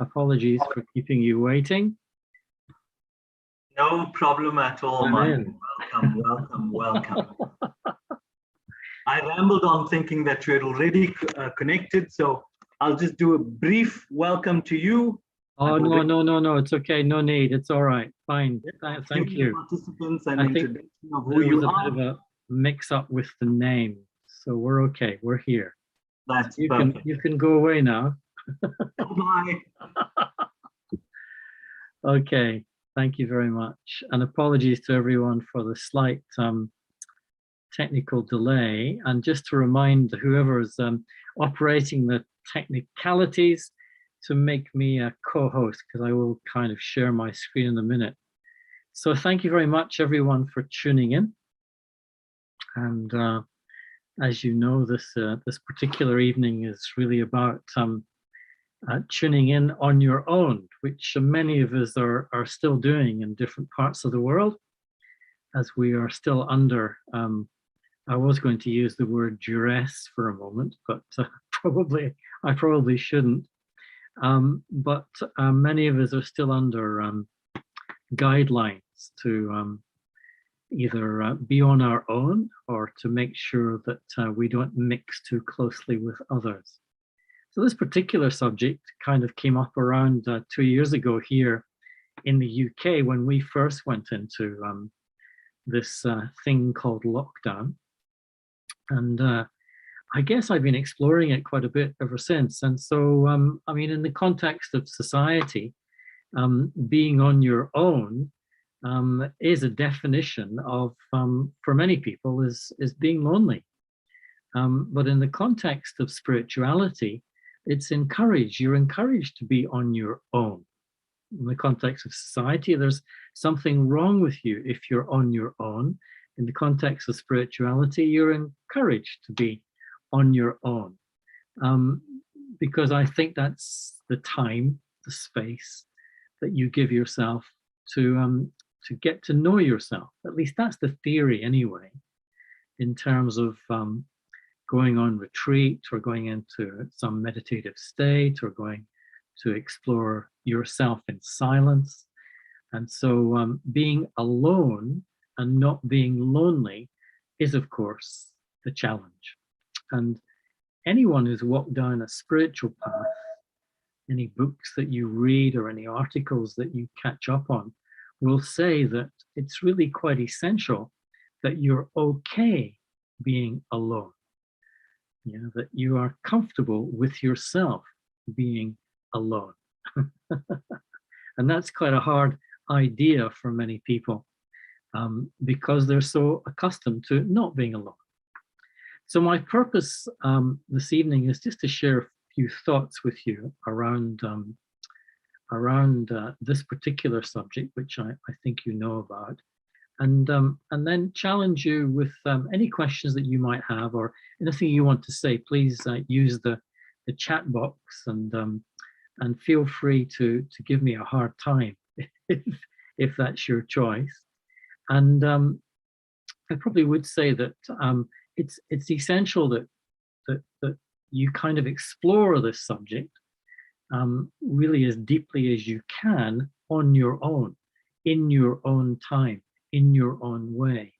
Apologies for keeping you waiting. No problem at all, Mike. Welcome, welcome, welcome. I rambled on thinking that you had already connected, so I'll just do a brief welcome to you. Oh, no, it's okay. No need. It's all right. Fine. Thank you. Participants and I introduction think of who there you was a are. bit of a mix up with the name, so we're okay. We're here. That's you perfect. you can go away now. Bye. Okay. Thank you very much, and apologies to everyone for the slight technical delay. And just to remind whoever is operating the technicalities to make me a co-host, because I will kind of share my screen in a minute. So thank you very much, everyone, for tuning in. And as you know, this particular evening is really about tuning in on your own, which many of us are still doing in different parts of the world, as we are still under, I was going to use the word duress for a moment, but I probably shouldn't. But many of us are still under guidelines to either be on our own or to make sure that we don't mix too closely with others. So this particular subject kind of came up around 2 years ago here in the UK when we first went into this thing called lockdown. And I guess I've been exploring it quite a bit ever since. And so, I mean, in the context of society, being on your own is a definition of, for many people, is being lonely. But in the context of spirituality, it's encouraged. You're encouraged to be on your own. In the context of society, there's something wrong with you if you're on your own. In the context of spirituality, you're encouraged to be on your own, because I think that's the time, the space that you give yourself to get to know yourself. At least that's the theory anyway, in terms of going on retreat or going into some meditative state or going to explore yourself in silence. And so being alone and not being lonely is, of course, the challenge. And anyone who's walked down a spiritual path, any books that you read or any articles that you catch up on, will say that it's really quite essential that you're okay being alone. You know, that you are comfortable with yourself being alone. And that's quite a hard idea for many people, because they're so accustomed to not being alone. So my purpose this evening is just to share a few thoughts with you around this particular subject, which I think you know about, and then challenge you with any questions that you might have or anything you want to say. Please use the chat box and feel free to give me a hard time if that's your choice. And I probably would say that it's essential that you kind of explore this subject really as deeply as you can on your own, in your own time, in your own way.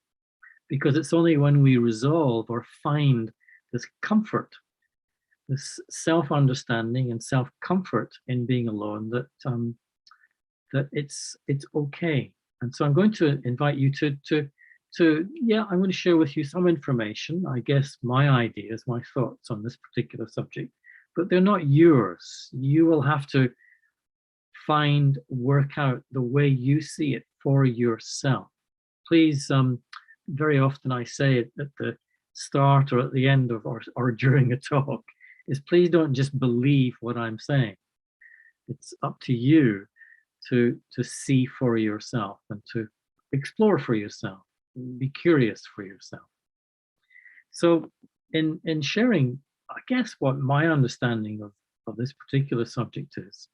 Because it's only when we resolve or find this comfort, this self-understanding and self-comfort in being alone that that it's okay. And so I'm going to invite you I'm going to share with you some information, I guess my ideas, my thoughts on this particular subject, but they're not yours. You will have to work out the way you see it for yourself. Please, very often I say it at the start or at the end of or during a talk, is please don't just believe what I'm saying. It's up to you to see for yourself and to explore for yourself, be curious for yourself. So in sharing, I guess, what my understanding of this particular subject is,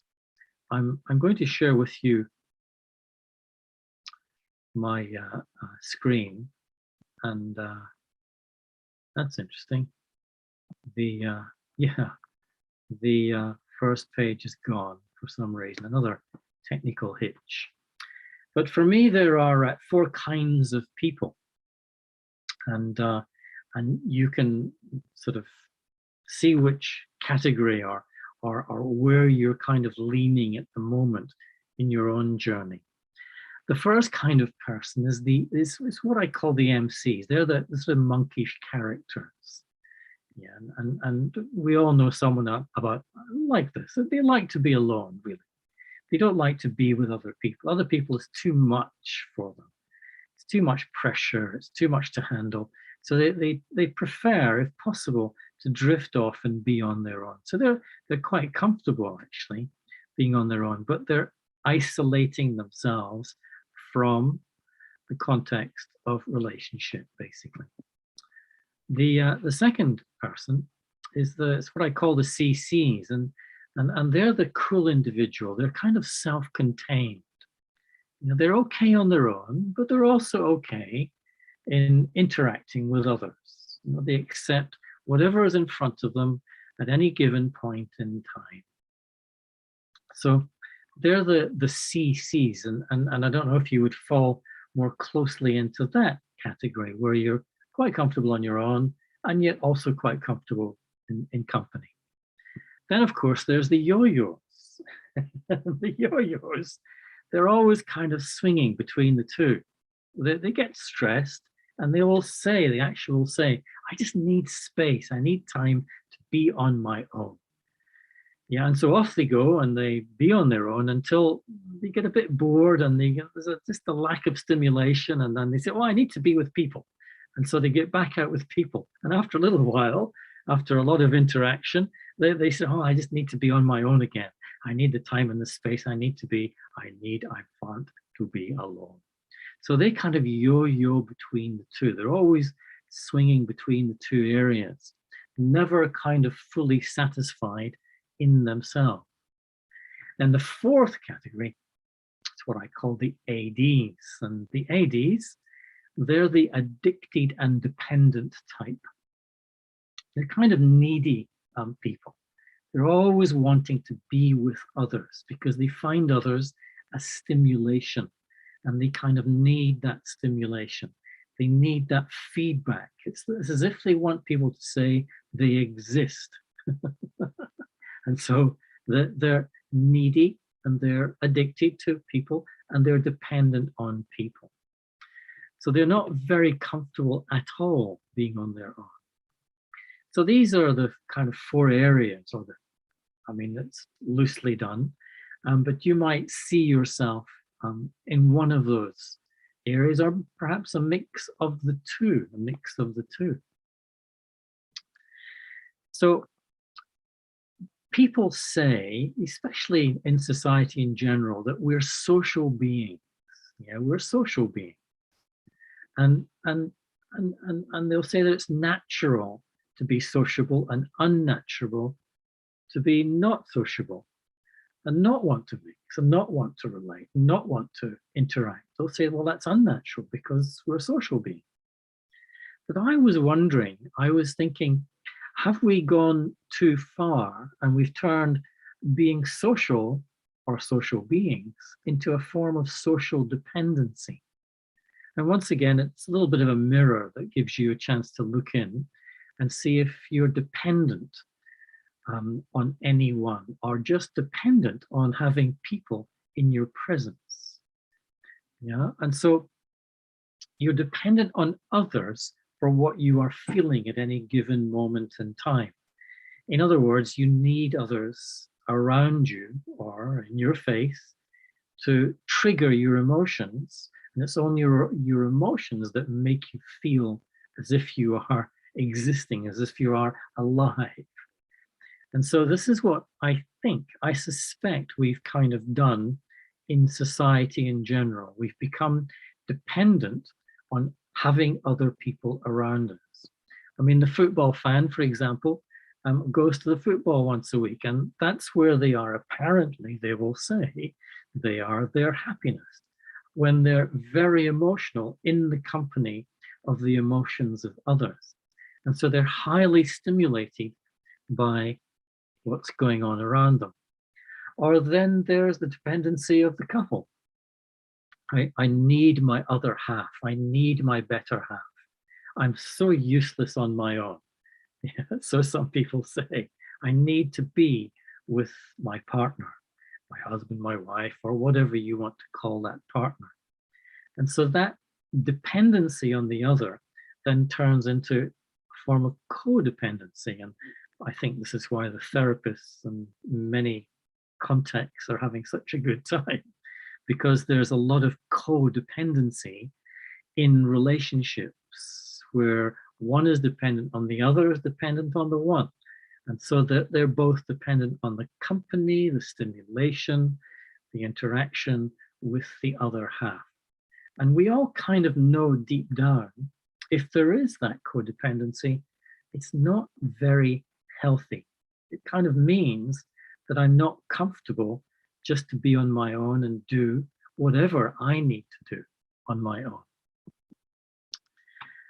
I'm going to share with you my screen, and that's interesting. The first page is gone. for some reason, another technical hitch. But for me, there are 4 kinds of people. And you can sort of see which category or where you're kind of leaning at the moment in your own journey. The first kind of person is what I call the MCs. They're the sort of monkish characters. Yeah, and we all know someone about like this. They like to be alone, really. They don't like to be with other people. Other people is too much for them. It's too much pressure. It's too much to handle. So they prefer, if possible, to drift off and be on their own. So they're quite comfortable actually being on their own, but they're isolating themselves from the context of relationship, basically. The second person is what I call the CCs, and they're the cool individual. They're kind of self-contained. You know, they're okay on their own, but they're also okay in interacting with others. You know, they accept whatever is in front of them at any given point in time. So they're the CCs, and I don't know if you would fall more closely into that category, where you're quite comfortable on your own and yet also quite comfortable in company. Then, of course, there's the yo-yos. The yo-yos, they're always kind of swinging between the two. They get stressed, and they actually say, I just need space. I need time to be on my own. Yeah, and so off they go, and they be on their own until they get a bit bored, and there's just a lack of stimulation, and then they say, oh, I need to be with people. And so they get back out with people. And after a little while, after a lot of interaction, they say, oh, I just need to be on my own again. I need the time and the space. I want to be alone. So they kind of yo-yo between the two. They're always swinging between the two areas, never kind of fully satisfied in themselves. And the fourth category is what I call the ADs. And the ADs, they're the addicted and dependent type. They're kind of needy people. They're always wanting to be with others because they find others a stimulation, and they kind of need that stimulation. They need that feedback. It's as if they want people to say they exist. And so they're needy, and they're addicted to people, and they're dependent on people. So they're not very comfortable at all being on their own. So these are the kind of 4 areas, it's loosely done, but you might see yourself in one of those areas, or perhaps a mix of the two. So people say, especially in society in general, that we're social beings. Yeah, we're social beings. And they'll say that it's natural to be sociable and unnatural to be not sociable and not want to mix and not want to relate and not want to interact. They'll say, well, that's unnatural because we're social beings. But I was thinking, have we gone too far and we've turned being social or social beings into a form of social dependency? And once again, it's a little bit of a mirror that gives you a chance to look in and see if you're dependent on anyone, or just dependent on having people in your presence. Yeah, and so you're dependent on others for what you are feeling at any given moment in time. In other words, you need others around you or in your face to trigger your emotions, and it's only your emotions that make you feel as if you are existing, as if you are alive. And so this is what I suspect we've kind of done in society in general. We've become dependent on having other people around us. I mean, the football fan, for example, goes to the football once a week, and that's where they are. Apparently, they will say they are their happiness when they're very emotional in the company of the emotions of others. And so they're highly stimulated by what's going on around them. Or then there's the dependency of the couple. I need my other half. I need my better half. I'm so useless on my own. Yeah, so some people say, I need to be with my partner, my husband, my wife, or whatever you want to call that partner. And so that dependency on the other then turns into a form of codependency. And I think this is why the therapists and many contexts are having such a good time, because there's a lot of codependency in relationships where one is dependent on the other is dependent on the one. And so that they're both dependent on the company, the stimulation, the interaction with the other half. And we all kind of know deep down, if there is that codependency, it's not very healthy. It kind of means that I'm not comfortable just to be on my own and do whatever I need to do on my own.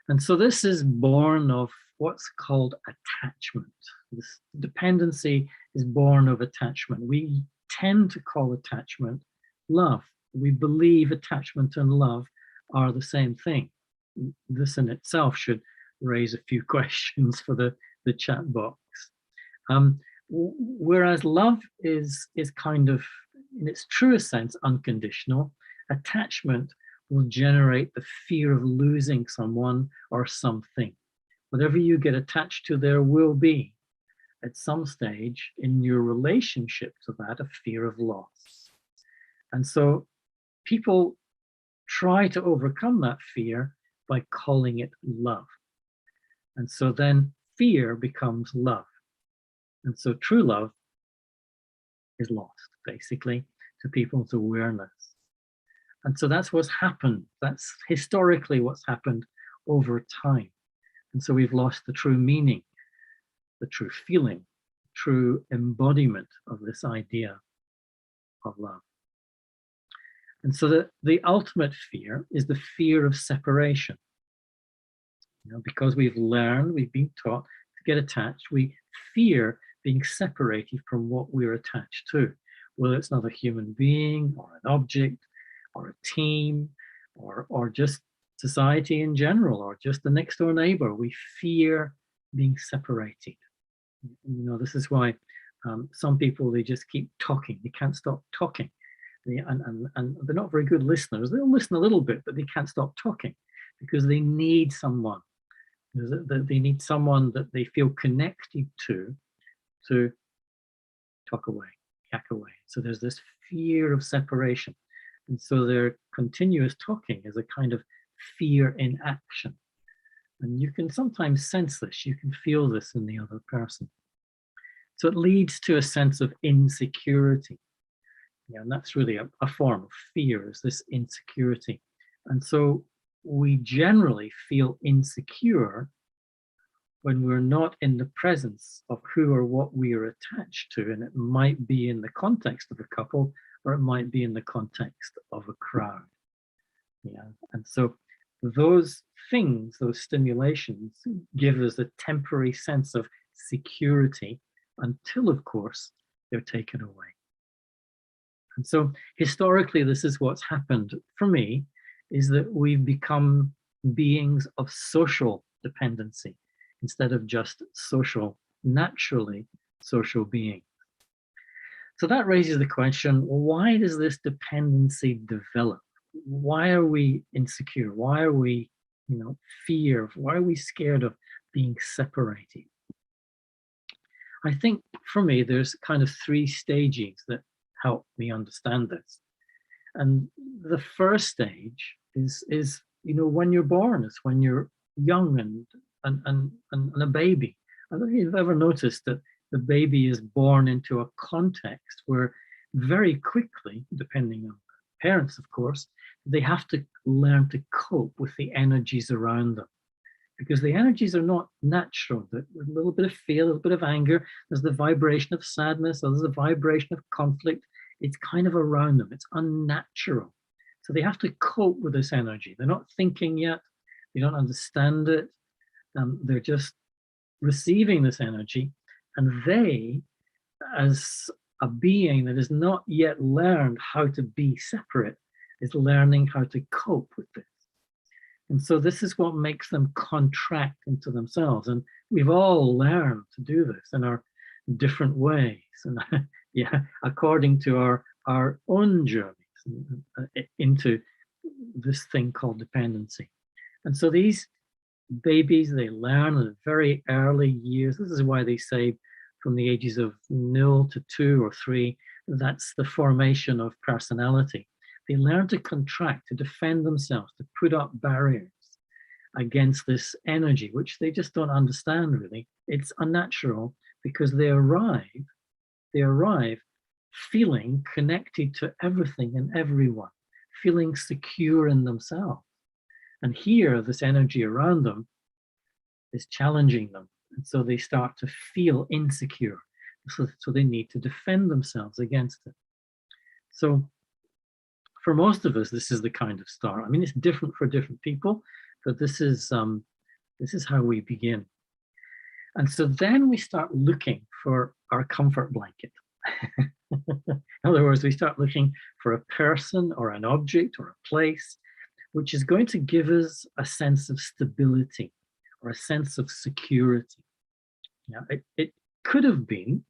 And so this is born of what's called attachment. This dependency is born of attachment. We tend to call attachment love. We believe attachment and love are the same thing. This in itself should raise a few questions for the chat box. Whereas love is kind of, in its truest sense, unconditional, attachment will generate the fear of losing someone or something. Whatever you get attached to, there will be, at some stage in your relationship to that, a fear of loss. And so people try to overcome that fear by calling it love. And so then fear becomes love. And so true love is lost, basically, to people's awareness. And so that's what's happened. That's historically what's happened over time. And so we've lost the true meaning, the true feeling, true embodiment of this idea of love. And so the ultimate fear is the fear of separation. You know, because we've learned, we've been taught to get attached, we fear being separated from what we're attached to, whether it's another human being or an object or a team or just society in general or just the next door neighbor. We fear being separated. You know, this is why some people, they just keep talking. They can't stop talking. And they're not very good listeners. They'll listen a little bit, but they can't stop talking because they need someone. They need someone that they feel connected to talk away, yak away. So there's this fear of separation. And so their continuous talking is a kind of fear in action. And you can sometimes sense this, you can feel this in the other person. So it leads to a sense of insecurity. Yeah, and that's really a form of fear, is this insecurity. And so we generally feel insecure when we're not in the presence of who or what we are attached to. And it might be in the context of a couple, or it might be in the context of a crowd. Yeah, and so those things, those stimulations, give us a temporary sense of security until, of course, they're taken away. And so historically, this is what's happened for me, is that we've become beings of social dependency instead of just naturally social beings. So that raises the question, why does this dependency develop? Why are we insecure? Why are we, why are we scared of being separated? I think for me, there's kind of 3 stages that help me understand this. And the first stage is when you're born, it's when you're young and a baby. I don't know if you've ever noticed that the baby is born into a context where very quickly, depending on parents, of course, they have to learn to cope with the energies around them. Because the energies are not natural. There's a little bit of fear, a little bit of anger. There's the vibration of sadness, or there's the vibration of conflict. It's kind of around them. It's unnatural. So they have to cope with this energy. They're not thinking yet. They don't understand it. They're just receiving this energy. And they, as a being that has not yet learned how to be separate is learning how to cope with this. And so this is what makes them contract into themselves. And we've all learned to do this in our different ways, and yeah, according to our own journeys into this thing called dependency. And so these babies, they learn at very early years. This is why they say from the ages of 0 to 2 or 3, that's the formation of personality. They learn to contract, to defend themselves, to put up barriers against this energy, which they just don't understand really. It's unnatural because they arrive feeling connected to everything and everyone, feeling secure in themselves. And here, this energy around them is challenging them. And so they start to feel insecure. So they need to defend themselves against it. So for most of us, this is the kind of start. I mean, it's different for different people, but this is how we begin. And so then we start looking for our comfort blanket. In other words, we start looking for a person or an object or a place which is going to give us a sense of stability or a sense of security. Yeah, it could have been,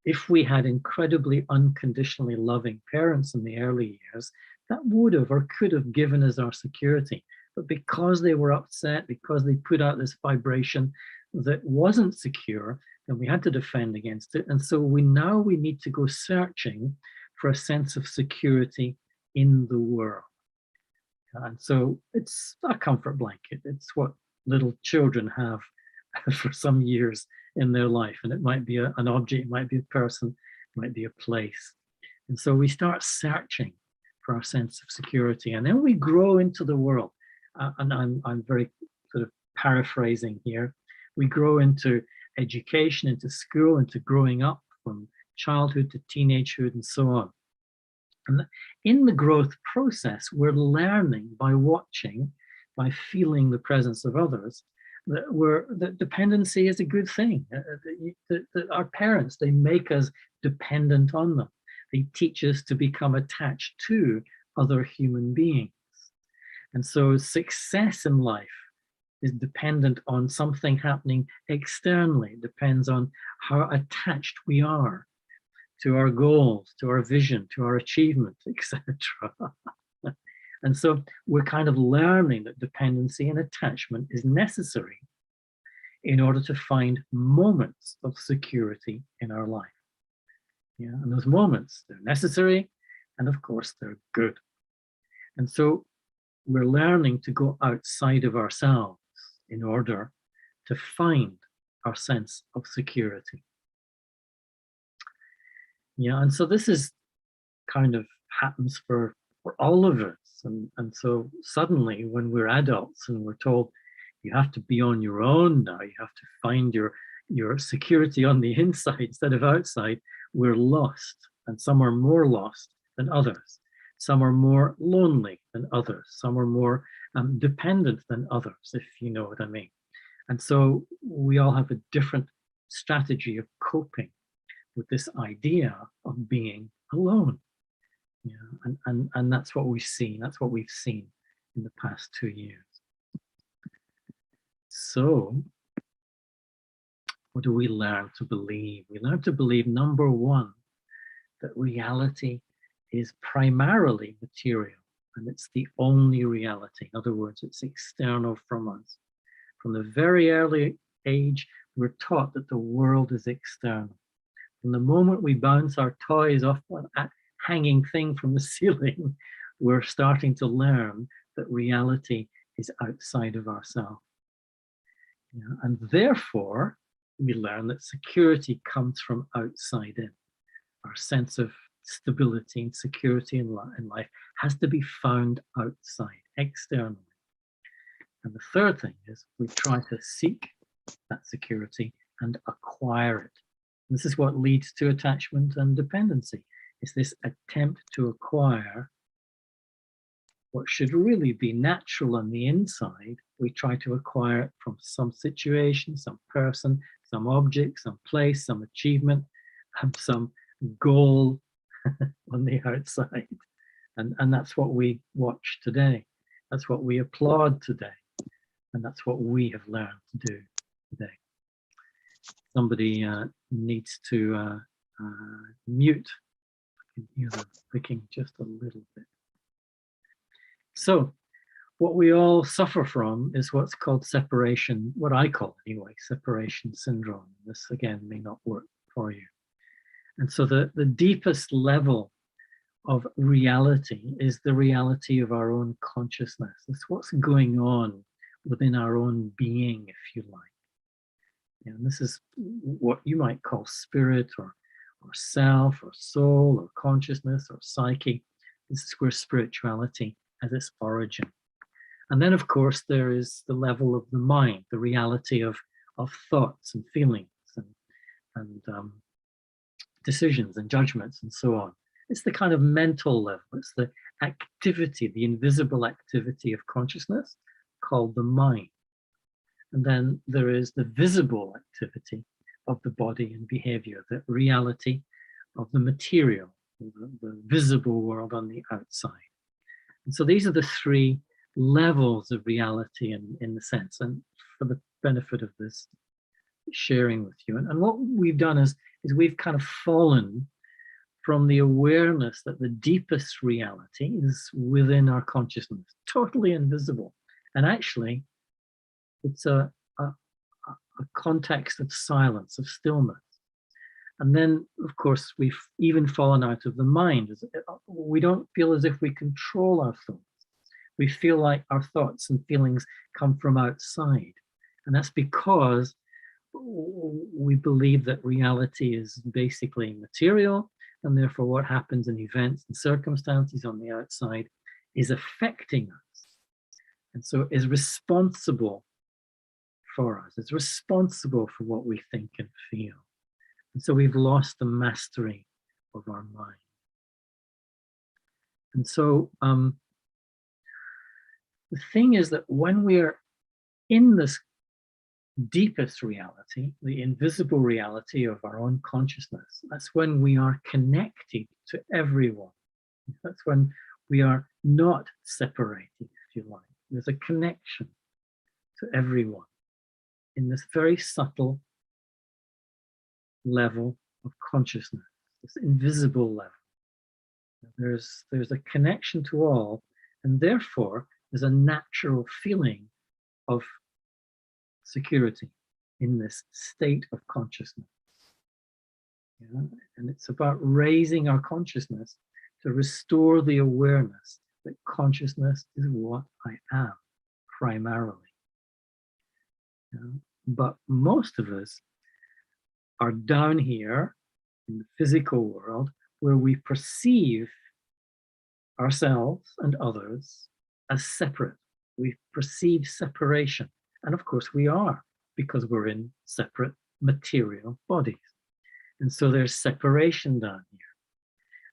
if we had incredibly unconditionally loving parents in the early years, that would have or could have given us our security. But because they were upset, because they put out this vibration that wasn't secure, then we had to defend against it. And so we need to go searching for a sense of security in the world. And so it's a comfort blanket. It's what little children have for some years in their life. And it might be an object, it might be a person, it might be a place. And so we start searching for our sense of security. And then we grow into the world. And I'm very sort of paraphrasing here. We grow into education, into school, into growing up from childhood to teenagehood and so on. And in the growth process, we're learning by watching, by feeling the presence of others, that dependency is a good thing. That our parents, they make us dependent on them. They teach us to become attached to other human beings. And so success in life is dependent on something happening externally. It depends on how attached we are to our goals, to our vision, to our achievement, etc. And so we're kind of learning that dependency and attachment is necessary in order to find moments of security in our life. Yeah, and those moments, they're necessary, and of course they're good. And so we're learning to go outside of ourselves in order to find our sense of security. Yeah, and so this is kind of happens for all of us. And so suddenly when we're adults and we're told you have to be on your own now, you have to find your security on the inside instead of outside, we're lost. And some are more lost than others. Some are more lonely than others. Some are more dependent than others, if you know what I mean. And so we all have a different strategy of coping with this idea of being alone. Yeah, and that's what we've seen. That's what we've seen in the past 2 years. So what do we learn to believe? We learn to believe, number one, that reality is primarily material, and it's the only reality. In other words, it's external from us. From the very early age, we're taught that the world is external. From the moment we bounce our toys off a hanging thing from the ceiling, we're starting to learn that reality is outside of ourselves. Yeah, and therefore, we learn that security comes from outside in. Our sense of stability and security in life has to be found outside, externally. And the third thing is we try to seek that security and acquire it. And this is what leads to attachment and dependency. It's this attempt to acquire what should really be natural on the inside. We try to acquire it from some situation, some person, some object, some place, some achievement, some goal on the outside. And that's what we watch today. That's what we applaud today. And that's what we have learned to do today. Somebody needs to mute. I can hear them clicking just a little bit. So what we all suffer from is what's called separation, what I call anyway, separation syndrome. This again may not work for you. And so the deepest level of reality is the reality of our own consciousness. It's what's going on within our own being, if you like. And this is what you might call spirit or self or soul or consciousness or psyche. This is where spirituality has its origin. And then, of course, there is the level of the mind, the reality of thoughts and feelings and decisions and judgments and so on. It's the kind of mental level. It's the activity, the invisible activity of consciousness called the mind. And then there is the visible activity of the body and behavior, the reality of the material, the visible world on the outside. And so these are the three levels of reality in the sense, and for the benefit of this sharing with you. And what we've done is we've kind of fallen from the awareness that the deepest reality is within our consciousness, totally invisible. And actually, it's a context of silence, of stillness. And then, of course, we've even fallen out of the mind. We don't feel as if we control our thoughts. We feel like our thoughts and feelings come from outside. And that's because we believe that reality is basically material, and therefore what happens in events and circumstances on the outside is affecting us. And so is responsible for us. It's responsible for what we think and feel. And so we've lost the mastery of our mind. And so the thing is that when we're in this deepest reality, the invisible reality of our own consciousness, that's when we are connected to everyone. That's when we are not separated, if you like. There's a connection to everyone in this very subtle level of consciousness, this invisible level. There's a connection to all, and therefore there's a natural feeling of security in this state of consciousness. Yeah? And it's about raising our consciousness to restore the awareness that consciousness is what I am primarily. Yeah? But most of us are down here in the physical world where we perceive ourselves and others as separate. We perceive separation. And of course we are, because we're in separate material bodies. And so there's separation down here.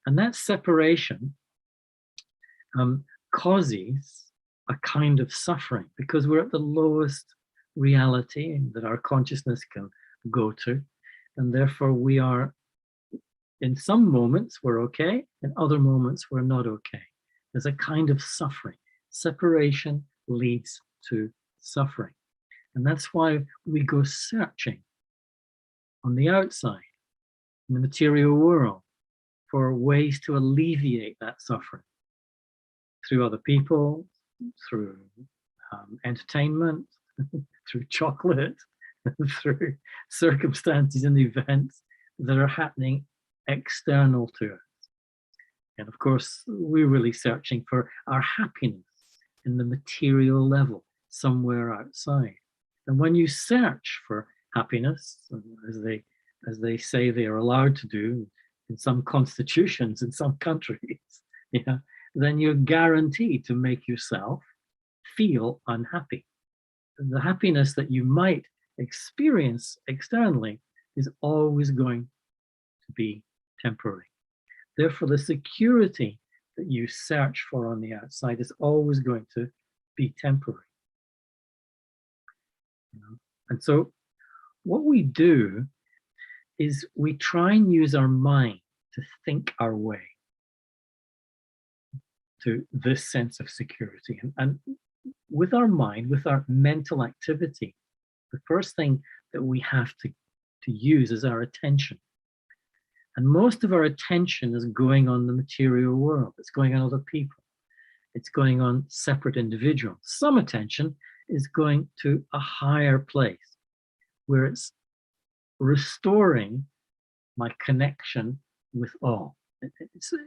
And that separation causes a kind of suffering, because we're at the lowest reality that our consciousness can go to. And therefore we are, in some moments we're okay, in other moments we're not okay. There's a kind of suffering. Separation leads to suffering. And that's why we go searching on the outside, in the material world, for ways to alleviate that suffering through other people, through entertainment, through chocolate, through circumstances and events that are happening external to us. And of course, we're really searching for our happiness in the material level, somewhere outside. And when you search for happiness, as they say they are allowed to do in some constitutions in some countries, yeah, then you're guaranteed to make yourself feel unhappy. And the happiness that you might experience externally is always going to be temporary. Therefore, the security that you search for on the outside is always going to be temporary. You know? And so what we do is we try and use our mind to think our way to this sense of security. And with our mind, with our mental activity, the first thing that we have to use is our attention. And most of our attention is going on the material world. It's going on other people. It's going on separate individuals. Some attention is going to a higher place where it's restoring my connection with all.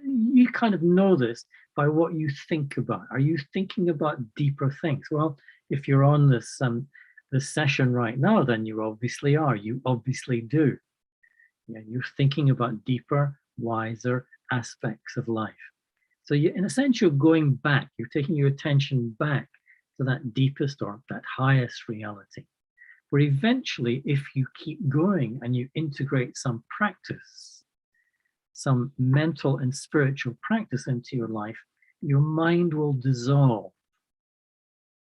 You kind of know this by what you think about. Are you thinking about deeper things? Well, if you're on this session right now, then you obviously are. You obviously do. Yeah, you're thinking about deeper, wiser aspects of life. So you, in a sense, you're going back. You're taking your attention back to that deepest or that highest reality. Where eventually, if you keep going and you integrate some practice, some mental and spiritual practice into your life, your mind will dissolve.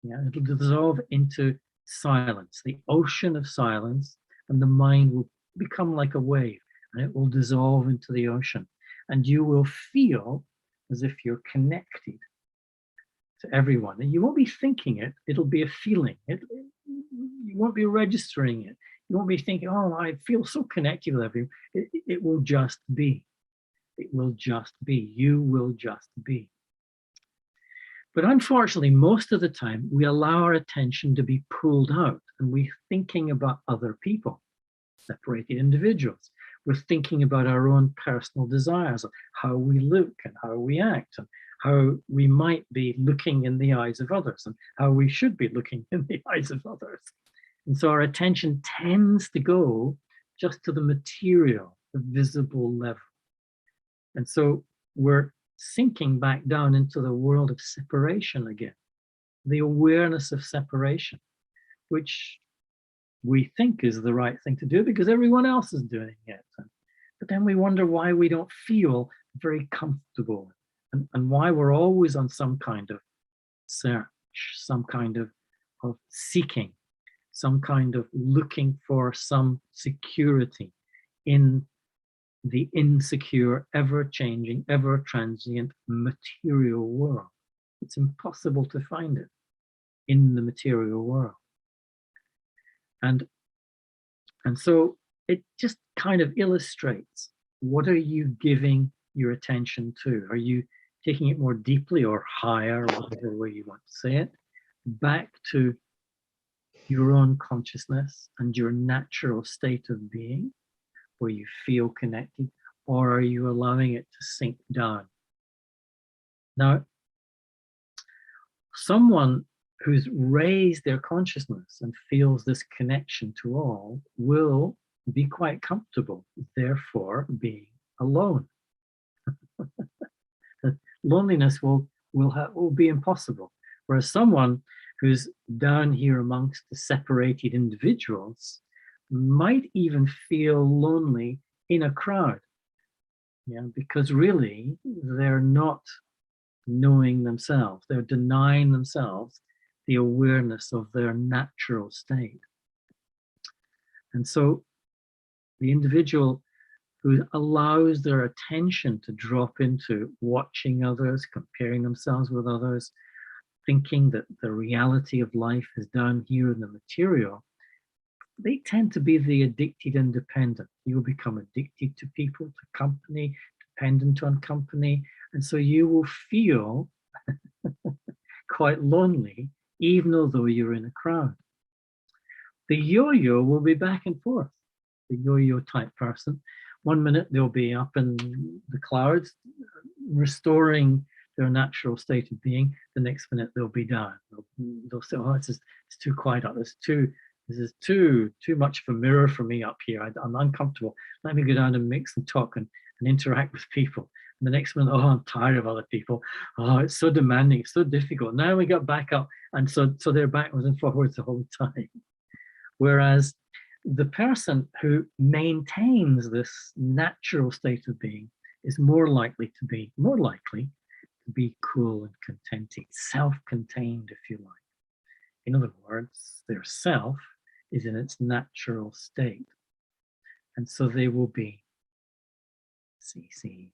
Yeah, it'll dissolve into silence, the ocean of silence, and the mind will become like a wave, and it will dissolve into the ocean. And you will feel as if you're connected to everyone. And you won't be thinking it, it'll be a feeling. You won't be registering it. You won't be thinking, oh, I feel so connected with everyone. It will just be. It will just be. You will just be. But unfortunately, most of the time, we allow our attention to be pulled out and we're thinking about other people, separated individuals. We're thinking about our own personal desires, how we look and how we act, and how we might be looking in the eyes of others, and how we should be looking in the eyes of others. And so our attention tends to go just to the material, the visible level. And so we're sinking back down into the world of separation again, the awareness of separation, which we think is the right thing to do because everyone else is doing it. But then we wonder why we don't feel very comfortable and why we're always on some kind of search, some kind of seeking, some kind of looking for some security in the insecure, ever-changing, ever-transient material world. It's impossible to find it in the material world. And so it just kind of illustrates, what are you giving your attention to? Are you taking it more deeply or higher, or whatever way you want to say it, back to your own consciousness and your natural state of being, where you feel connected, or are you allowing it to sink down? Now, someone who's raised their consciousness and feels this connection to all will be quite comfortable, therefore being alone. Loneliness will be impossible. Whereas someone who's down here amongst the separated individuals might even feel lonely in a crowd, because really they're not knowing themselves. They're denying themselves the awareness of their natural state. And so the individual who allows their attention to drop into watching others, comparing themselves with others, thinking that the reality of life is down here in the material, they tend to be the addicted and dependent. You'll become addicted to people, to company, dependent on company, and so you will feel quite lonely, even although you're in a crowd. The yo-yo will be back and forth. The yo-yo type person. 1 minute they'll be up in the clouds, restoring their natural state of being. The next minute they'll be down. They'll say, "Oh, it's too quiet up. This is too much of a mirror for me up here. I'm uncomfortable. Let me go down and mix and talk and interact with people." And the next minute, "Oh, I'm tired of other people. Oh, it's so demanding. It's so difficult." Now we got back up, and so they're backwards and forwards the whole time. Whereas the person who maintains this natural state of being is more likely to be cool and contented, self-contained, if you like. In other words, their self is in its natural state. And so they will be ceases.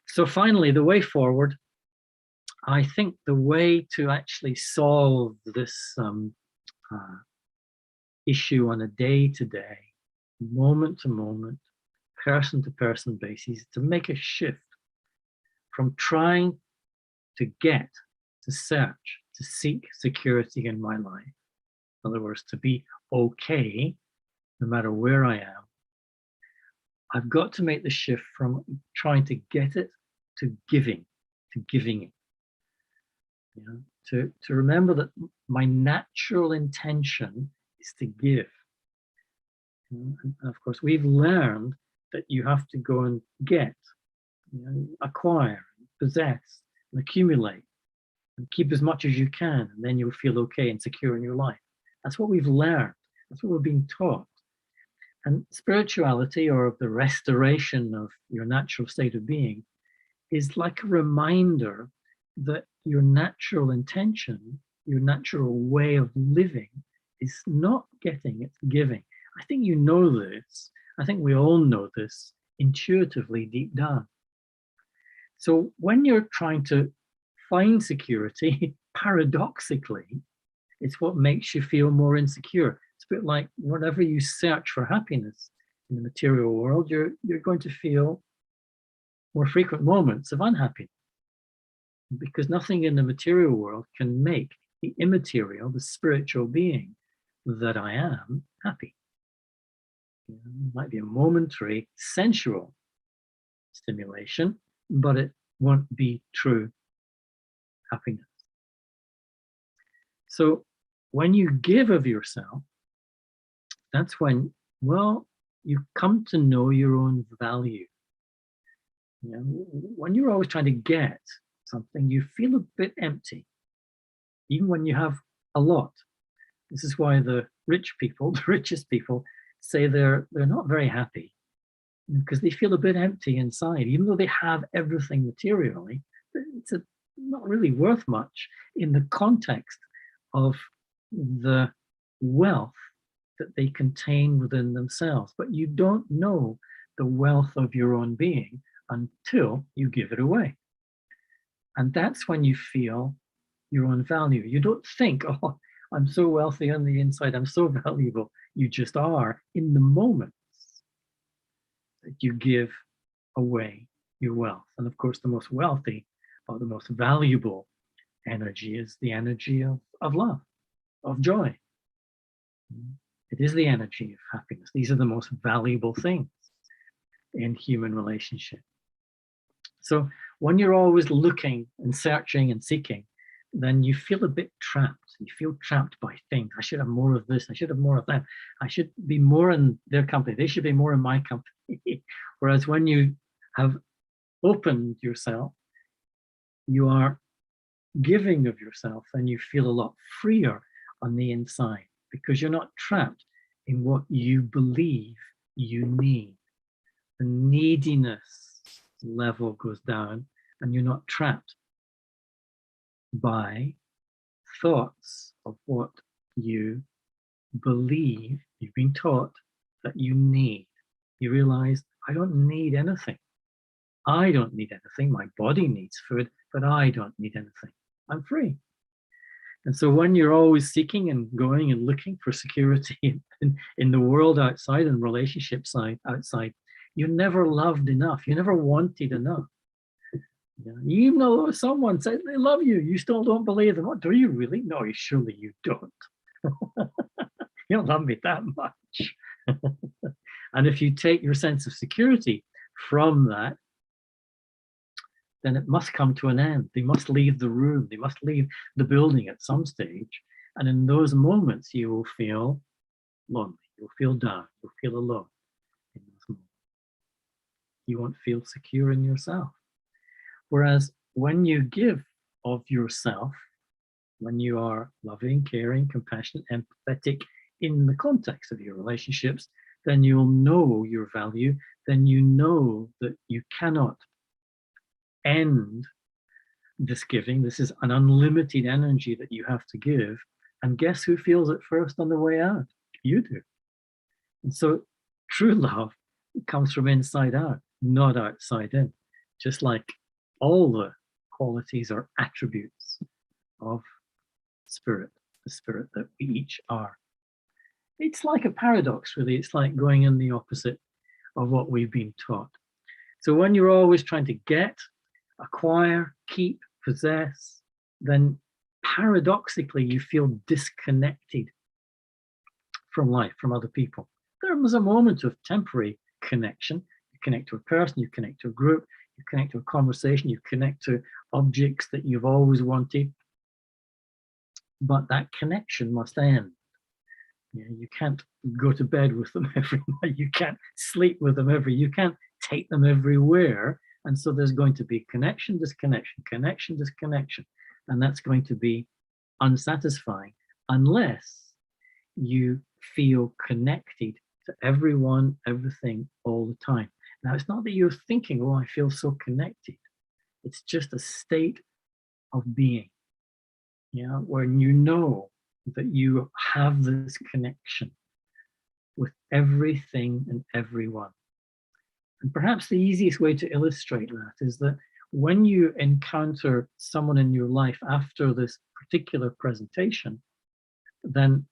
So finally, the way forward, I think the way to actually solve this issue on a day-to-day, moment-to-moment, person-to-person basis, to make a shift from trying to get, to search, to seek security in my life. In other words, to be okay no matter where I am. I've got to make the shift from trying to get it to giving it. You know, to remember that my natural intention is to give. And of course, we've learned that you have to go and get, acquire, possess, and accumulate, and keep as much as you can, and then you'll feel okay and secure in your life. That's what we've learned. That's what we're being taught. And spirituality, or the restoration of your natural state of being, is like a reminder that your natural intention, your natural way of living, is not getting, it's giving. I think you know this. I think we all know this intuitively deep down. So when you're trying to find security, paradoxically, it's what makes you feel more insecure. It's a bit like whenever you search for happiness in the material world, you're going to feel more frequent moments of unhappiness, because nothing in the material world can make the immaterial, the spiritual being that I am, happy. It might be a momentary sensual stimulation, but it won't be true happiness. So when you give of yourself, that's when, well, you come to know your own value. When you're always trying to get something, you feel a bit empty, even when you have a lot. This is why the rich people, the richest people, say they're not very happy, because they feel a bit empty inside, even though they have everything materially. It's not really worth much in the context of the wealth that they contain within themselves. But you don't know the wealth of your own being until you give it away. And that's when you feel your own value. You don't think, oh, I'm so wealthy on the inside, I'm so valuable. You just are in the moments that you give away your wealth. And of course, the most wealthy or the most valuable energy is the energy of love, of joy. It is the energy of happiness. These are the most valuable things in human relationship. So when you're always looking and searching and seeking, then you feel a bit trapped. You feel trapped by things. I should have more of this. I should have more of that. I should be more in their company. They should be more in my company. Whereas when you have opened yourself, you are giving of yourself, and you feel a lot freer on the inside, because you're not trapped in what you believe you need. The neediness level goes down, and you're not trapped by thoughts of what you believe you've been taught that you need. You realize, I don't need anything. I don't need anything. My body needs food, but I don't need anything. I'm free. And so when you're always seeking and going and looking for security in the world outside and relationships outside, you're never loved enough. You never wanted enough. Even though someone says they love you, you still don't believe them. Oh, do you really? No, surely you don't. You don't love me that much. And if you take your sense of security from that, then it must come to an end. They must leave the room. They must leave the building at some stage. And in those moments, you will feel lonely. You'll feel down. You'll feel alone in those moments. You won't feel secure in yourself. Whereas when you give of yourself, when you are loving, caring, compassionate, empathetic in the context of your relationships, then you'll know your value. Then you know that you cannot end this giving. This is an unlimited energy that you have to give. And guess who feels it first on the way out? You do. And so true love It comes from inside out, not outside in. Just like all the qualities or attributes of spirit, the spirit that we each are. It's like a paradox, really. It's like going in the opposite of what we've been taught. So when you're always trying to get, acquire, keep, possess, then paradoxically you feel disconnected from life, from other people. There was a moment of temporary connection. You connect to a person, you connect to a group, you connect to a conversation, you connect to objects that you've always wanted. But that connection must end. You can't go to bed with them every night. You can't sleep with them you can't take them everywhere. And so there's going to be connection, disconnection, connection, disconnection. And that's going to be unsatisfying unless you feel connected to everyone, everything, all the time. Now, it's not that you're thinking, oh, I feel so connected. It's just a state of being, when you know that you have this connection with everything and everyone. And perhaps the easiest way to illustrate that is that when you encounter someone in your life after this particular presentation, then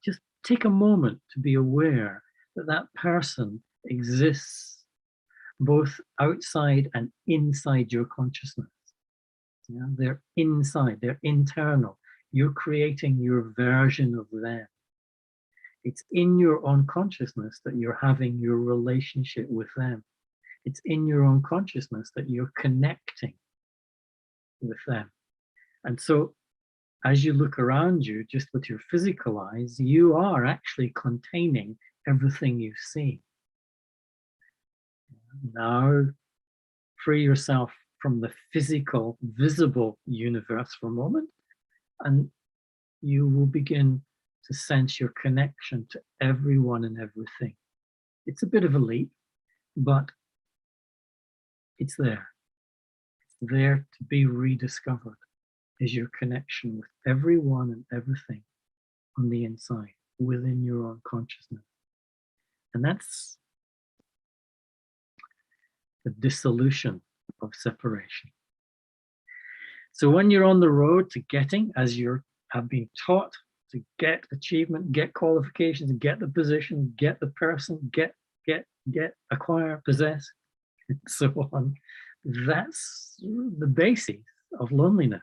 just take a moment to be aware that that person exists both outside and inside your consciousness. They're inside, they're internal. You're creating your version of them. It's in your own consciousness that you're having your relationship with them. It's in your own consciousness that you're connecting with them. And so as you look around you, just with your physical eyes, you are actually containing everything you see. Now, free yourself from the physical, visible universe for a moment, and you will begin to sense your connection to everyone and everything. It's a bit of a leap, but it's there. It's there to be rediscovered, is your connection with everyone and everything on the inside, within your own consciousness. And that's the dissolution of separation. So when you're on the road to getting, as you have been taught, to get achievement, get qualifications, get the position, get the person, get, acquire, possess, and so on, that's the basis of loneliness.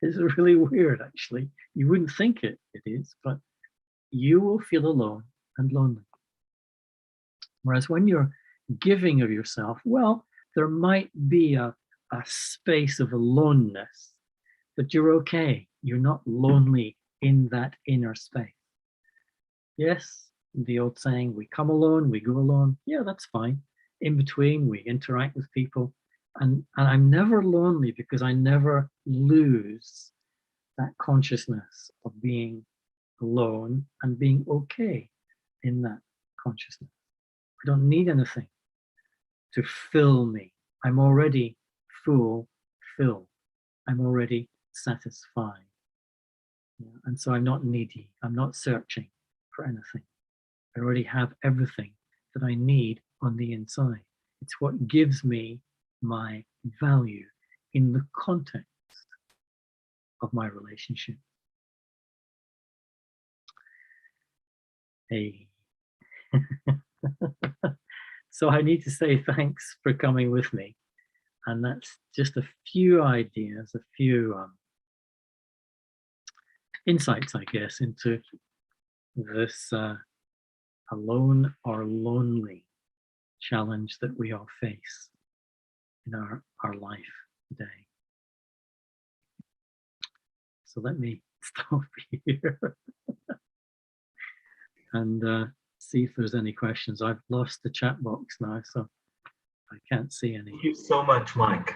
It's really weird, actually. You wouldn't think it is, but you will feel alone and lonely. Whereas when you're giving of yourself, well, there might be a space of aloneness, but you're okay. You're not lonely in that inner space. Yes, the old saying, we come alone, we go alone. Yeah, that's fine. In between, we interact with people. And I'm never lonely because I never lose that consciousness of being alone and being okay in that consciousness. I don't need anything to fill me. I'm already filled. I'm already satisfied. And so I'm not needy. I'm not searching for anything. I already have everything that I need on the inside. It's what gives me my value in the context of my relationship. Hey. So I need to say thanks for coming with me. And that's just a few ideas, a few insights, I guess, into this alone or lonely challenge that we all face in our life today. So let me stop here and see if there's any questions. I've lost the chat box now, so I can't see any. Thank you so much, Mike.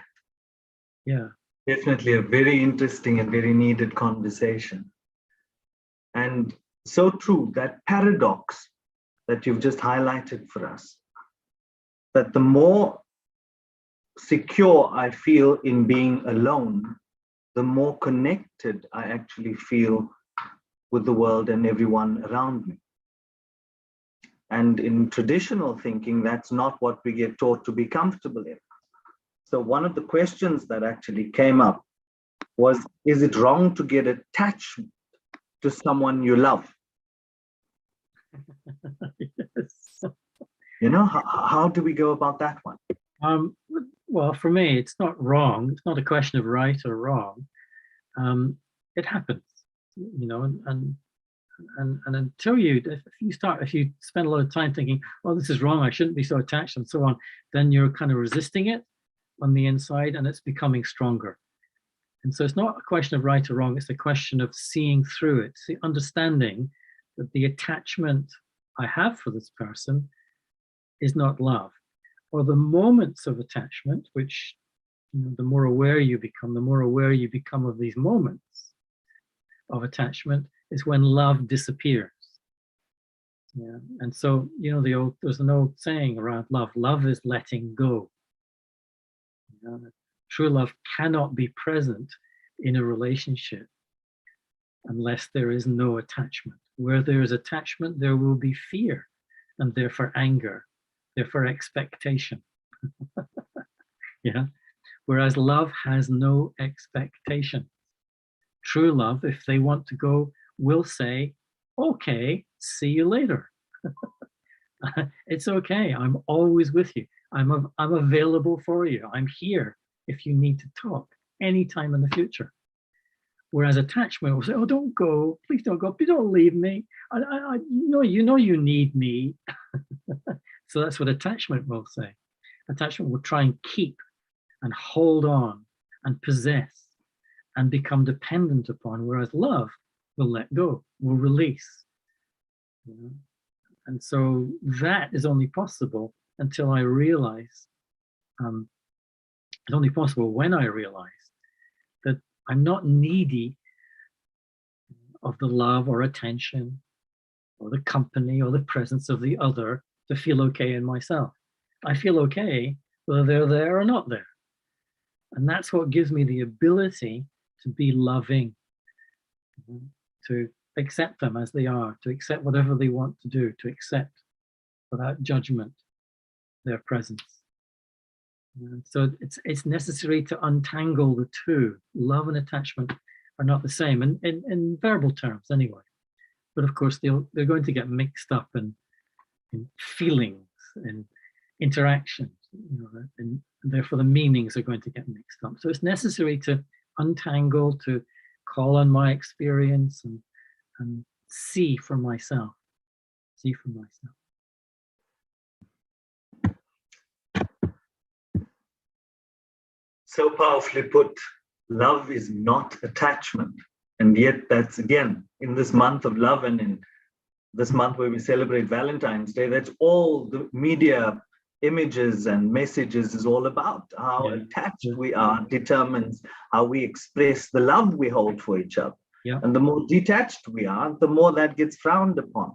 Yeah. Definitely a very interesting and very needed conversation. And so true, that paradox that you've just highlighted for us, that the more secure I feel in being alone, the more connected I actually feel with the world and everyone around me. And in traditional thinking, that's not what we get taught to be comfortable in. So one of the questions that actually came up was, is it wrong to get attached to someone you love? Yes. You know, how do we go about that one? Well, for me, it's not wrong. It's not a question of right or wrong. It happens, you know, and until if you spend a lot of time thinking, well, this is wrong, I shouldn't be so attached and so on, then you're kind of resisting it on the inside and it's becoming stronger. And so it's not a question of right or wrong, it's a question of seeing through it, understanding that the attachment I have for this person is not love. Or the moments of attachment, which, you know, the more aware you become of these moments of attachment, is when love disappears. Yeah. And so, you know, there's an old saying around love. Love is letting go. You know, true love cannot be present in a relationship unless there is no attachment. Where there is attachment, there will be fear, and therefore anger, therefore expectation. Yeah. Whereas love has no expectation. True love, if they want to go, will say, okay, see you later. It's okay. I'm always with you. I'm available for you. I'm here if you need to talk anytime in the future. Whereas attachment will say, oh, don't go. Please don't go. Please don't leave me. You know you need me. So that's what attachment will say. Attachment will try and keep and hold on and possess and become dependent upon, whereas love will let go, will release. You know? And so that is only possible until I realize, it's only possible when I realize that I'm not needy of the love or attention or the company or the presence of the other to feel okay in myself. I feel okay whether they're there or not there. And that's what gives me the ability to be loving, to accept them as they are, to accept whatever they want to do, to accept without judgment their presence. And so it's necessary to untangle the two. Love and attachment are not the same, in verbal terms anyway. But of course, they're going to get mixed up in feelings and interactions, you know, and therefore the meanings are going to get mixed up. So it's necessary to untangle, to call on my experience and see for myself. See for myself. So powerfully put. Love is not attachment. And yet that's, again, in this month of love and in this month where we celebrate Valentine's Day, that's all the media images and messages is all about. How attached we are determines how we express the love we hold for each other. Yeah. And the more detached we are, the more that gets frowned upon.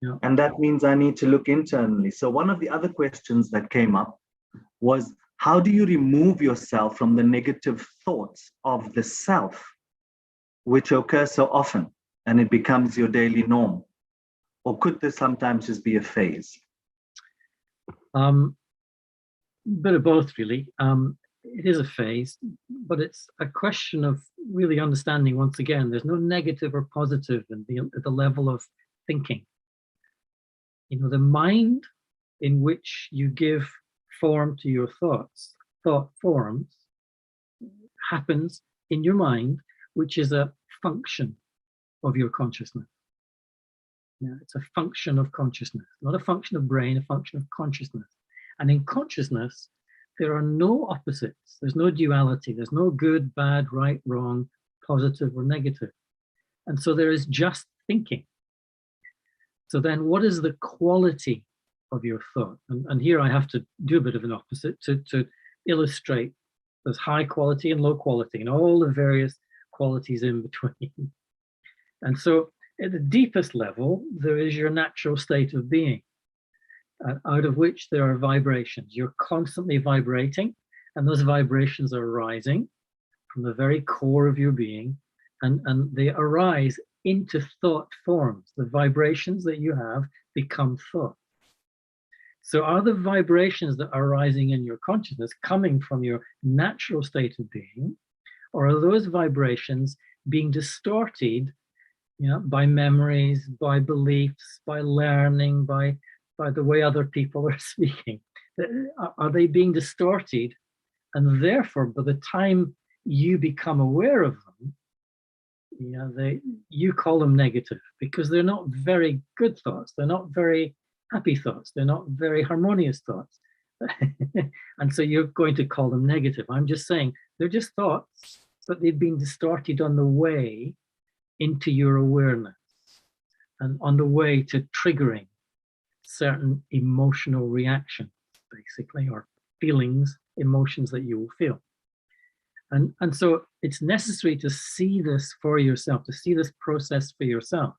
Yeah. And that means I need to look internally. So one of the other questions that came up was, how do you remove yourself from the negative thoughts of the self, which occur so often and it becomes your daily norm? Or could this sometimes just be a phase? Bit of both, really. It is a phase, but it's a question of really understanding, once again, there's no negative or positive at the level of thinking. You know, the mind in which you give form to your thoughts, thought forms, happens in your mind, which is a function of your consciousness. Yeah, it's a function of consciousness, not a function of brain, a function of consciousness. And in consciousness, there are no opposites. There's no duality. There's no good, bad, right, wrong, positive or negative. And so there is just thinking. So then what is the quality of your thought? And here I have to do a bit of an opposite to illustrate there's high quality and low quality and all the various qualities in between. And so at the deepest level, there is your natural state of being, out of which there are vibrations. You're constantly vibrating, and those vibrations are rising from the very core of your being, and they arise into thought forms. The vibrations that you have become thought. So are the vibrations that are arising in your consciousness coming from your natural state of being, or are those vibrations being distorted, by memories, by beliefs, by learning, by the way other people are speaking? Are they being distorted? And therefore, by the time you become aware of them, you call them negative, because they're not very good thoughts. They're not very happy thoughts. They're not very harmonious thoughts. And so you're going to call them negative. I'm just saying they're just thoughts, but they've been distorted on the way into your awareness and on the way to triggering certain emotional reactions, basically, or feelings, emotions that you will feel. And so it's necessary to see this for yourself, to see this process for yourself,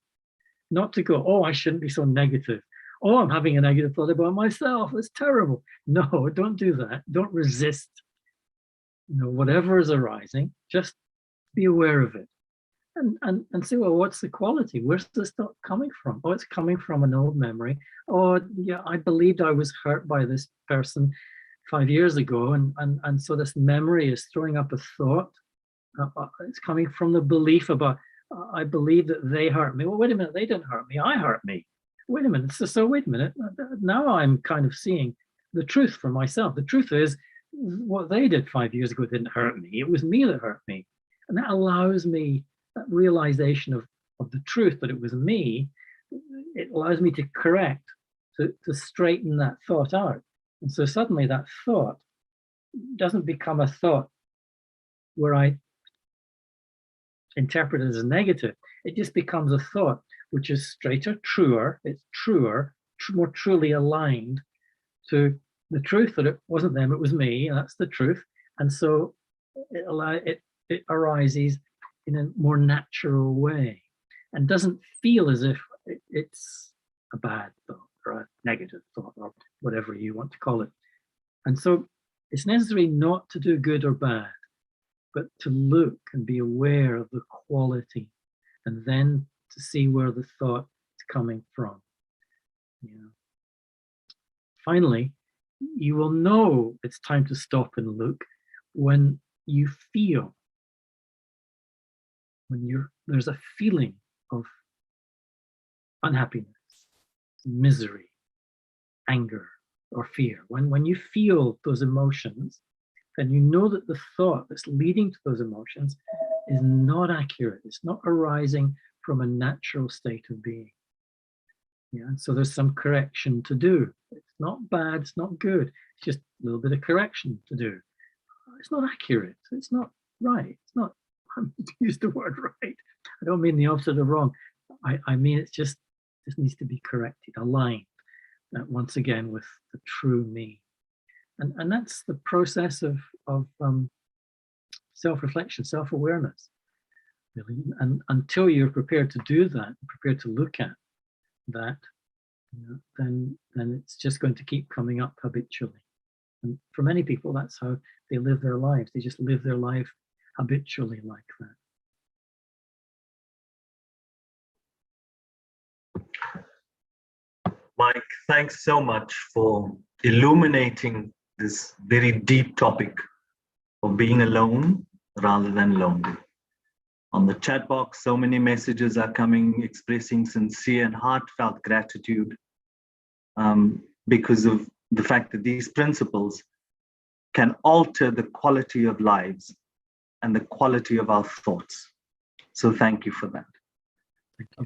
not to go, oh, I shouldn't be so negative. Oh, I'm having a negative thought about myself. It's terrible. No, don't do that. Don't resist, whatever is arising. Just be aware of it, and say, well, what's the quality? Where's this thought coming from? Oh, it's coming from an old memory. Oh, yeah, I believed I was hurt by this person 5 years ago, and so this memory is throwing up a thought. It's coming from the belief about, I believe that they hurt me. Well, wait a minute, they didn't hurt me, I hurt me. Wait a minute, so wait a minute, now I'm kind of seeing the truth for myself. The truth is, what they did 5 years ago didn't hurt me, it was me that hurt me. And that allows me, that realization of the truth, that it was me, it allows me to correct, to straighten that thought out. And so suddenly that thought doesn't become a thought where I interpret it as a negative. It just becomes a thought which is straighter, truer. It's truer, more truly aligned to the truth that it wasn't them, it was me, and that's the truth. And so it arises in a more natural way and doesn't feel as if it's a bad thought or a negative thought or whatever you want to call it. And so it's necessary not to do good or bad, but to look and be aware of the quality, and then to see where the thought is coming from. Finally, you will know it's time to stop and look when you feel, there's a feeling of unhappiness, misery, anger, or fear. When you feel those emotions, then you know that the thought that's leading to those emotions is not accurate. It's not arising from a natural state of being. And so there's some correction to do. It's not bad, it's not good. It's just a little bit of correction to do. It's not accurate. It's not right. It's not, I'm to use the word right. I don't mean the opposite of wrong. I mean, it just needs to be corrected, aligned once again with the true me. And that's the process of self-reflection, self-awareness, really. And until you're prepared to do that, prepared to look at that, then it's just going to keep coming up habitually. And for many people, that's how they live their lives. They just live their life habitually like that. Mike, thanks so much for illuminating this very deep topic of being alone rather than lonely. On the chat box, so many messages are coming expressing sincere and heartfelt gratitude because of the fact that these principles can alter the quality of lives and the quality of our thoughts. So thank you for that.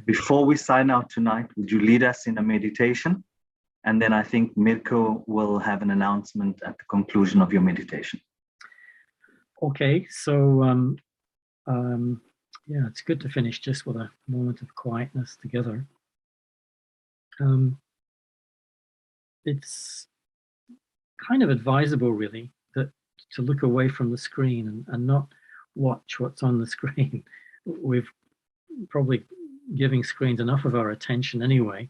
Before we sign out tonight, would you lead us in a meditation? And then I think Mirko will have an announcement at the conclusion of your meditation. Okay, so yeah, it's good to finish just with a moment of quietness together. It's kind of advisable, really, that to look away from the screen and not watch what's on the screen. We've probably giving screens enough of our attention anyway.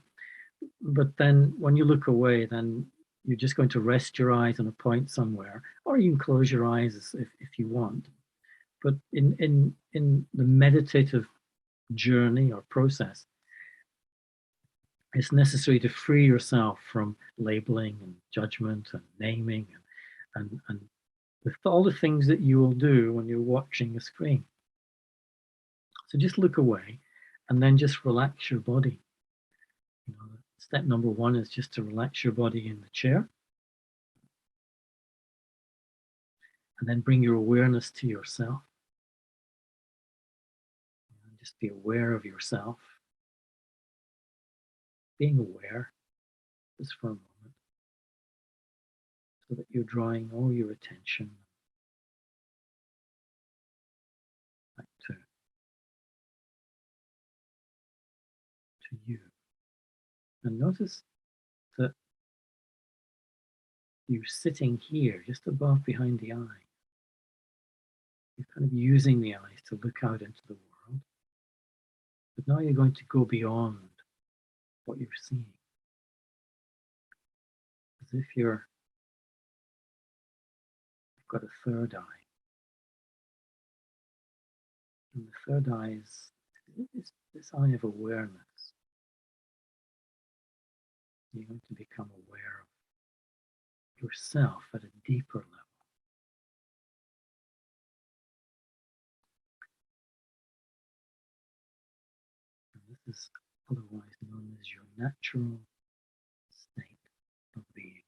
But then when you look away, then you're just going to rest your eyes on a point somewhere, or you can close your eyes if you want. But in the meditative journey or process, it's necessary to free yourself from labeling and judgment and naming and all the things that you will do when you're watching a screen. So just look away and then just relax your body. You know, step number one is just to relax your body in the chair. And then bring your awareness to yourself. And just be aware of yourself. Being aware just for a moment. So that you're drawing all your attention back to you. And notice that you're sitting here, just above behind the eye. You're kind of using the eyes to look out into the world. But now you're going to go beyond what you're seeing. As if you've got a third eye. And the third eye is this eye of awareness. You're going to become aware of yourself at a deeper level. And this is otherwise known as your natural state of being.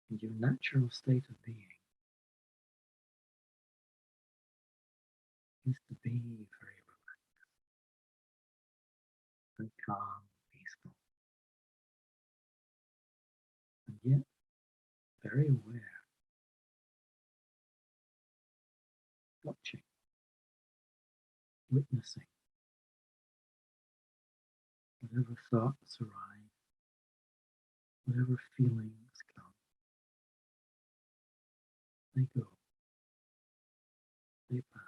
And your natural state of being is to be very relaxed, very calm, peaceful, and yet very aware, watching, witnessing whatever thoughts arise, whatever feelings come, they go, they pass.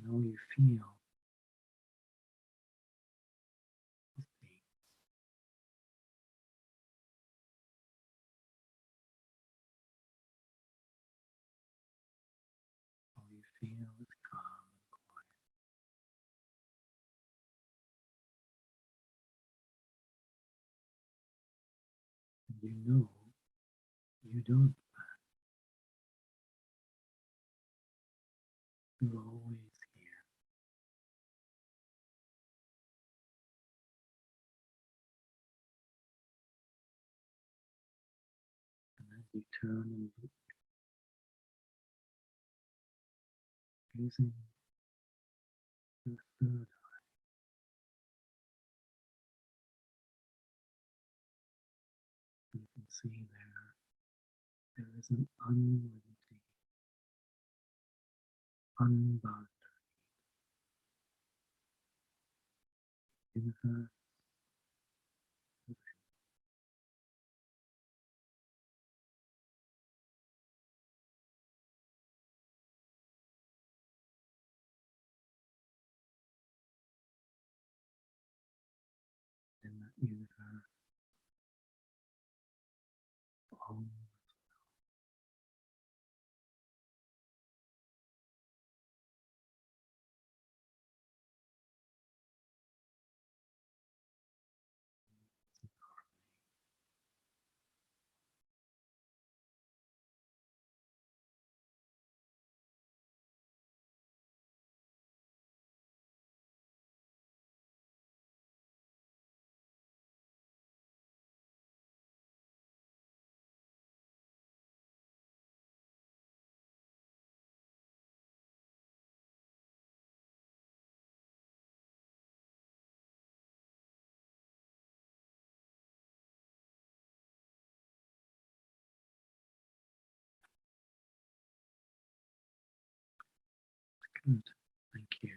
And all you feel is peace. All you feel is calm and quiet. And you know you don't pass. You're always here. And as you turn and look, using your third eye, you can see there is an unlimited, unbounded universe in that universe. All good. Thank you.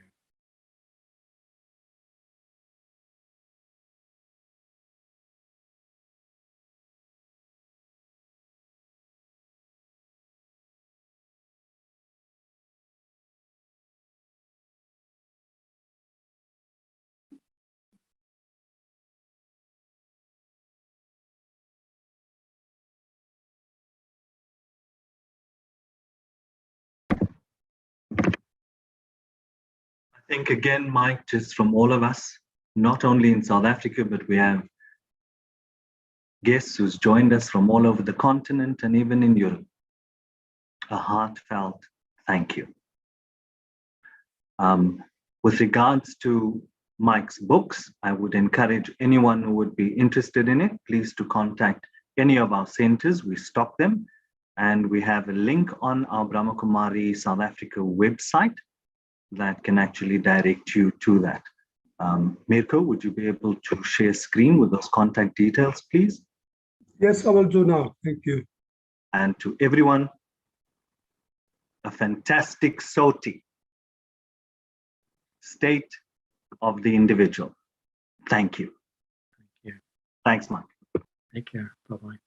think again, Mike, just from all of us, not only in South Africa, but we have guests who's joined us from all over the continent and even in Europe. A heartfelt thank you. With regards to Mike's books, I would encourage anyone who would be interested in it, please to contact any of our centers. We stock them, and we have a link on our Brahma Kumari South Africa website that can actually direct you to that. Mirko, would you be able to share screen with those contact details, please? Yes, I will do now. Thank you. And to everyone, a fantastic Soti, state of the individual. Thank you. Thank you. Thanks, Mike. Take care. Bye-bye.